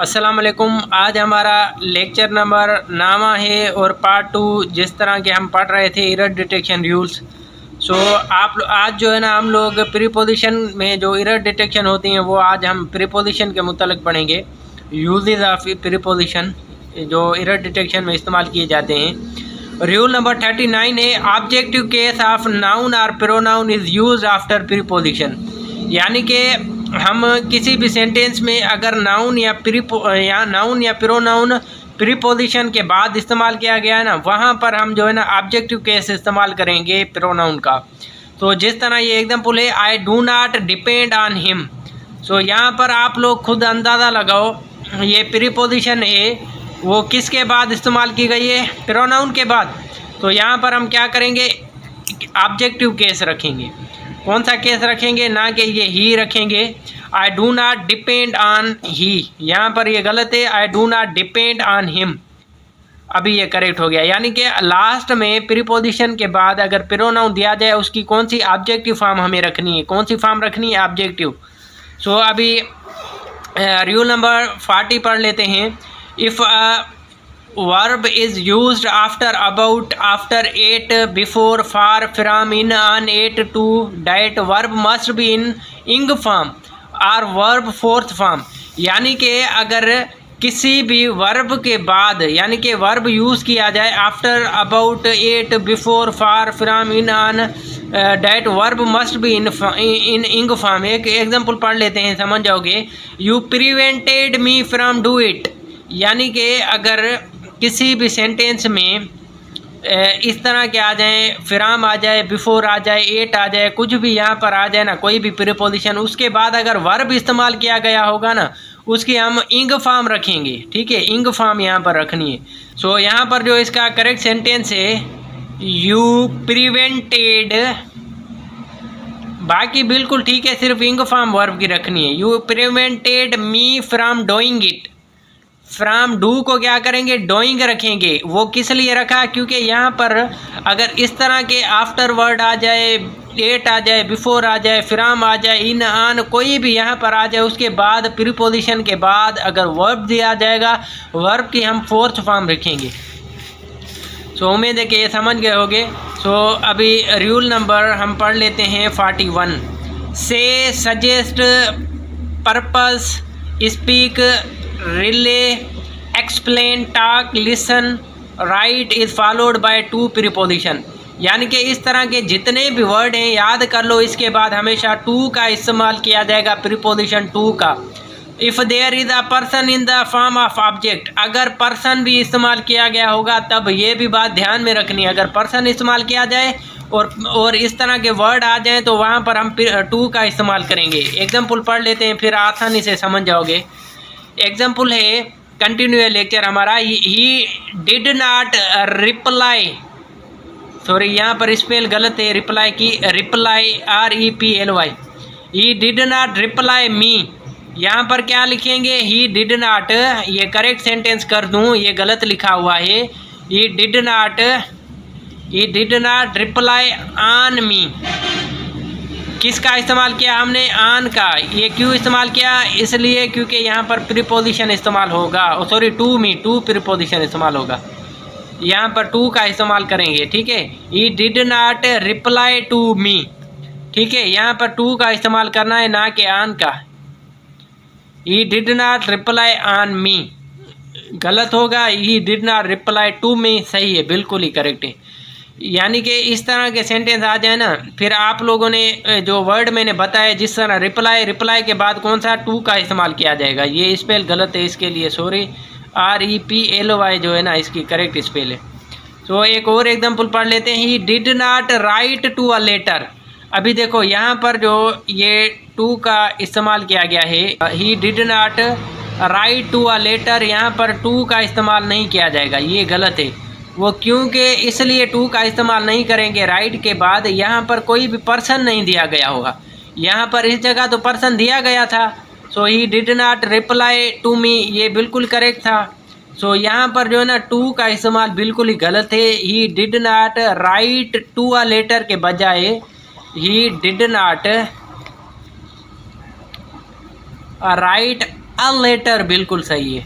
अस्सलाम वालेकुम। आज हमारा लेक्चर नंबर नामा है और पार्ट 2 जिस तरह के हम पढ़ रहे थे एरर डिटेक्शन रूल्स। आप आज जो है ना हम लोग प्रीपोजिशन में जो एरर डिटेक्शन होती हैं वो आज हम प्रीपोजिशन के मुतालिक पढ़ेंगे। यूजेस ऑफ प्रीपोजिशन जो एरर डिटेक्शन में इस्तेमाल किए जाते हैं। रूल नंबर 39 है ऑब्जेक्टिव केस ऑफ नाउन और pronoun is used after preposition. यानी कि हम किसी भी सेंटेंस में अगर नाउन या प्रोनाउन प्रीपोजिशन के बाद इस्तेमाल किया गया है ना, वहाँ पर हम जो है ना ऑब्जेक्टिव केस इस्तेमाल करेंगे प्रोनाउन का। तो जिस तरह ये एग्जांपल है, I do not depend on him. यहाँ पर आप लोग खुद अंदाज़ा लगाओ, ये प्रीपोजिशन है वो किसके बाद इस्तेमाल की गई है? प्रोनाउन के बाद। तो यहाँ पर हम क्या करेंगे? ऑब्जेक्टिव केस रखेंगे। कौन सा केस रखेंगे? ना कि ये ही रखेंगे। I do not depend on he, यहाँ पर ये गलत है। I do not depend on him, अभी ये करेक्ट हो गया। यानी कि लास्ट में प्रीपोजिशन के बाद अगर प्रोनाउन दिया जाए उसकी कौन सी ऑब्जेक्टिव फॉर्म हमें रखनी है? कौन सी फॉर्म रखनी है? ऑब्जेक्टिव। अभी रूल नंबर 40 पढ़ लेते हैं। If verb is used after, about, after, at, before, for, from, in, on, at, to, that verb must be in ing form or verb fourth form। यानी कि अगर किसी भी वर्ब के बाद यानी कि वर्ब यूज़ किया जाए after, about, at, before, for, from, in, on, that verb must be in ing form. एक एग्जांपल पढ़ लेते हैं, समझ जाओगे। You prevented me from do it. यानी कि अगर किसी भी सेंटेंस में इस तरह के आ जाए, फ्राम आ जाए, बिफोर आ जाए, एट आ जाए, कुछ भी यहाँ पर आ जाए ना, कोई भी प्रीपोजिशन, उसके बाद अगर वर्ब इस्तेमाल किया गया होगा ना, उसकी हम इंग फॉर्म रखेंगे। ठीक है, इंग फॉर्म यहाँ पर रखनी है। यहाँ पर जो इसका करेक्ट सेंटेंस है, यू प्रिवेंटेड, बाकी बिल्कुल ठीक है, सिर्फ इंग फॉर्म वर्ब की रखनी है। You prevented me from doing it. From do को क्या करेंगे? डोइंग रखेंगे। वो किस लिए रखा? क्योंकि यहाँ पर अगर इस तरह के आफ्टर वर्ड आ जाए, एट आ जाए, बिफोर आ जाए, फ्राम आ जाए, इन, ऑन, कोई भी यहाँ पर आ जाए, उसके बाद प्रीपोजिशन के बाद अगर वर्ब दिया जाएगा, वर्ब की हम फोर्थ फॉर्म रखेंगे। उम्मीद है कि ये समझ गए होंगे। अभी रूल नंबर हम पढ़ लेते हैं 41। से, suggest, purpose, speak, relay, explain, talk, listen, right is followed by two preposition. यानी कि इस तरह के जितने भी वर्ड हैं याद कर लो, इसके बाद हमेशा टू का इस्तेमाल किया जाएगा, प्रीपोजिशन टू का। If there is a person in the form of object, अगर पर्सन भी इस्तेमाल किया गया होगा तब ये भी बात ध्यान में रखनी है। अगर पर्सन इस्तेमाल किया जाए और इस तरह के वर्ड आ जाएँ तो वहाँ पर हम टू का इस्तेमाल करेंगे। एग्जाम्पल पढ़ लेते हैं, फिर आसानी से समझ जाओगे। एग्जाम्पल है, कंटिन्यू लेक्चर हमारा। ही डिड नॉट रिप्लाई, सॉरी यहाँ पर स्पेल गलत है, रिप्लाई की reply REPLY। He did not reply me, यहाँ पर क्या लिखेंगे? ही डिड नॉट, ये करेक्ट सेंटेंस कर दूँ, ये गलत लिखा हुआ है। He did not reply on मी। किसका इस्तेमाल किया हमने? ऑन का। ये क्यों इस्तेमाल किया? इसलिए क्योंकि यहाँ पर प्रीपोजिशन इस्तेमाल होगा, सॉरी टू प्रीपोजिशन इस्तेमाल होगा, यहाँ पर टू का इस्तेमाल करेंगे। ठीक है, he did not reply to me. ठीक है, यहाँ पर टू का इस्तेमाल करना है, ना कि ऑन का। He did not reply on me गलत होगा, he did not reply to me सही है, बिल्कुल ही करेक्ट है। यानी कि इस तरह के सेंटेंस आ जाए ना, फिर आप लोगों ने जो वर्ड मैंने बताया, जिस तरह रिप्लाई के बाद कौन सा? टू का इस्तेमाल किया जाएगा। ये स्पेल गलत है, इसके लिए सॉरी। REPLY जो है ना, इसकी करेक्ट स्पेल है। एक और एग्जांपल पढ़ लेते हैं। He did not write to a letter. अभी देखो यहाँ पर जो ये टू का इस्तेमाल किया गया है, he did not write to a letter, यहाँ पर टू का इस्तेमाल नहीं किया जाएगा, ये गलत है। वो क्योंकि इसलिए टू का इस्तेमाल नहीं करेंगे राइट के बाद, यहाँ पर कोई भी पर्सन नहीं दिया गया होगा। यहाँ पर इस जगह तो पर्सन दिया गया था। He did not reply to me, ये बिल्कुल करेक्ट था। यहाँ पर जो है ना टू का इस्तेमाल बिल्कुल ही गलत है। He did not write to a letter के बजाय he did not write a letter बिल्कुल सही है,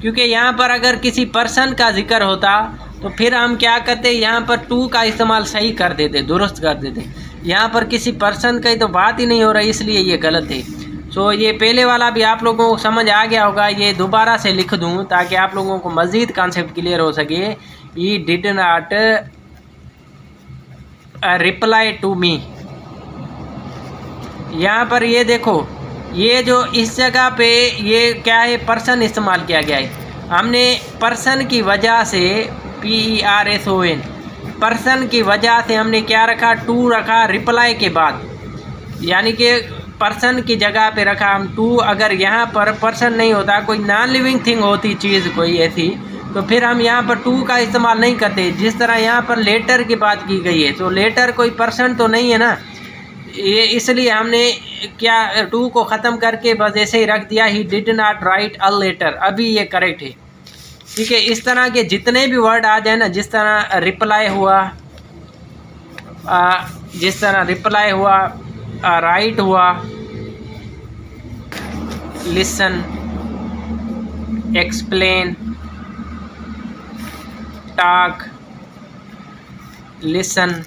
क्योंकि यहाँ पर अगर किसी पर्सन का जिक्र होता तो फिर हम क्या करते, यहाँ पर टू का इस्तेमाल सही कर देते, दुरुस्त कर देते। यहाँ पर किसी पर्सन की तो बात ही नहीं हो रही, इसलिए ये गलत है। सो ये पहले वाला भी आप लोगों को समझ आ गया होगा। ये दोबारा से लिख दूँ ताकि आप लोगों को मज़ीद कॉन्सेप्ट क्लियर हो सके। He did not reply to me. यहाँ पर ये देखो, ये जो इस जगह पे ये क्या है, पर्सन इस्तेमाल किया गया है। हमने पर्सन की वजह से PERSON, पर्सन की वजह से हमने क्या रखा, टू रखा रिप्लाई के बाद, यानी कि पर्सन की जगह पे रखा हम टू। अगर यहाँ पर पर्सन नहीं होता, कोई नॉन लिविंग थिंग होती चीज़ कोई ऐसी, तो फिर हम यहाँ पर टू का इस्तेमाल नहीं करते। जिस तरह यहाँ पर लेटर की बात की गई है, तो लेटर कोई पर्सन तो नहीं है ना, ये इसलिए हमने क्या टू को ख़त्म करके बस ऐसे ही रख दिया, he did not write a letter. अभी ये करेक्ट है, ठीक है। इस तरह के जितने भी वर्ड आ जाए ना, जिस तरह रिप्लाई हुआ, जिस तरह रिप्लाई हुआ, राइट हुआ, लिसन, एक्सप्लेन, टॉक, लिसन,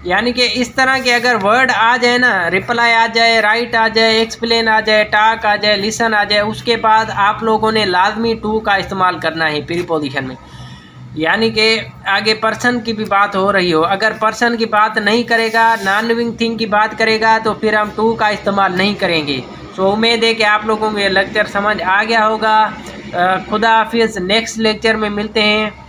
यानी कि इस तरह के अगर वर्ड आ जाए ना, रिप्लाई आ जाए, राइट आ जाए, एक्सप्लेन आ जाए, टॉक आ जाए, लिसन आ जाए, उसके बाद आप लोगों ने लाजमी टू का इस्तेमाल करना है प्रीपोजिशन में। यानी कि आगे पर्सन की भी बात हो रही हो, अगर पर्सन की बात नहीं करेगा, नॉन लिविंग थिंग की बात करेगा, तो फिर हम टू का इस्तेमाल नहीं करेंगे। सो उम्मीद है कि आप लोगों को ये लेक्चर समझ आ गया होगा। खुदा हाफिज़, नेक्स्ट लेक्चर में मिलते हैं।